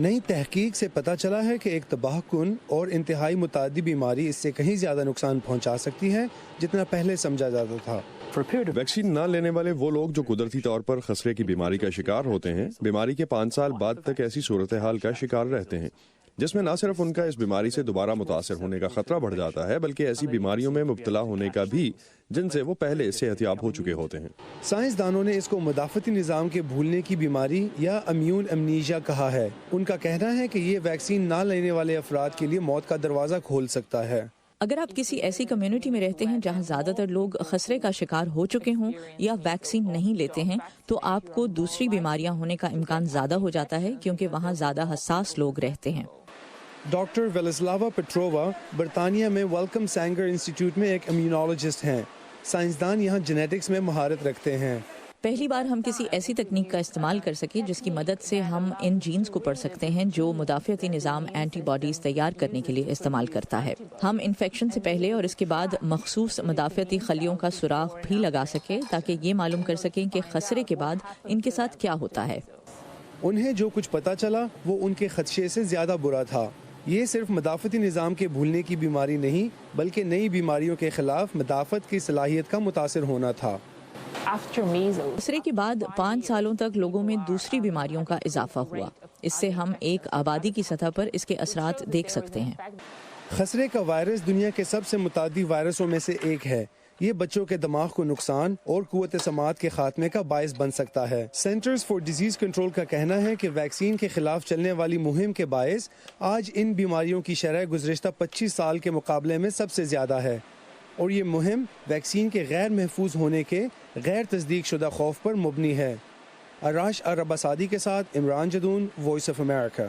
نئی تحقیق سے پتہ چلا ہے کہ ایک تباہ کن اور انتہائی متعدی بیماری اس سے کہیں زیادہ نقصان پہنچا سکتی ہے جتنا پہلے سمجھا جاتا تھا۔ ویکسین نہ لینے والے وہ لوگ جو قدرتی طور پر خسرے کی بیماری کا شکار ہوتے ہیں، بیماری کے 5 سال بعد تک ایسی صورتحال کا شکار رہتے ہیں جس میں نہ صرف ان کا اس بیماری سے دوبارہ متاثر ہونے کا خطرہ بڑھ جاتا ہے بلکہ ایسی بیماریوں میں مبتلا ہونے کا بھی جن سے وہ پہلے صحت یاب ہو چکے ہوتے ہیں۔ سائنسدانوں نے اس کو مدافعتی نظام کے بھولنے کی بیماری یا امیون امنیشیا کہا ہے۔ ان کا کہنا ہے کہ یہ ویکسین نہ لینے والے افراد کے لیے موت کا دروازہ کھول سکتا ہے۔ اگر آپ کسی ایسی کمیونٹی میں رہتے ہیں جہاں زیادہ تر لوگ خسرے کا شکار ہو چکے ہوں یا ویکسین نہیں لیتے ہیں تو آپ کو دوسری بیماریاں ہونے کا امکان زیادہ ہو جاتا ہے کیونکہ وہاں زیادہ حساس لوگ رہتے ہیں۔ ڈاکٹر ویلسلاوا پیٹرووا برطانیہ میں ویلکم سینگر انسٹیٹیوٹ میں ایک امیونالوجسٹ ہیں۔ سائنسدان یہاں جینیٹکس میں مہارت رکھتے ہیں۔ پہلی بار ہم کسی ایسی تکنیک کا استعمال کر سکیں جس کی مدد سے ہم ان جینز کو پڑھ سکتے ہیں جو مدافعتی نظام اینٹی باڈیز تیار کرنے کے لیے استعمال کرتا ہے۔ ہم انفیکشن سے پہلے اور اس کے بعد مخصوص مدافعتی خلیوں کا سراغ بھی لگا سکیں تاکہ یہ معلوم کر سکیں کہ خسرے کے بعد ان کے ساتھ کیا ہوتا ہے۔ انہیں جو کچھ پتہ چلا وہ ان کے خدشے سے زیادہ برا تھا۔ یہ صرف مدافعتی نظام کے بھولنے کی بیماری نہیں بلکہ نئی بیماریوں کے خلاف مدافعت کی صلاحیت کا متاثر ہونا تھا۔ خسرے کے بعد 5 سالوں تک لوگوں میں دوسری بیماریوں کا اضافہ ہوا۔ اس سے ہم ایک آبادی کی سطح پر اس کے اثرات دیکھ سکتے ہیں۔ خسرے کا وائرس دنیا کے سب سے متعدی وائرسوں میں سے ایک ہے۔ یہ بچوں کے دماغ کو نقصان اور قوت سماعت کے خاتمے کا باعث بن سکتا ہے۔ سینٹرز فار ڈیزیز کنٹرول کا کہنا ہے کہ ویکسین کے خلاف چلنے والی مہم کے باعث آج ان بیماریوں کی شرح گزشتہ 25 سال کے مقابلے میں سب سے زیادہ ہے، اور یہ مہم ویکسین کے غیر محفوظ ہونے کے غیر تصدیق شدہ خوف پر مبنی ہے۔ اراش عرب اسادی کے ساتھ Imran Jadoon, voice of America.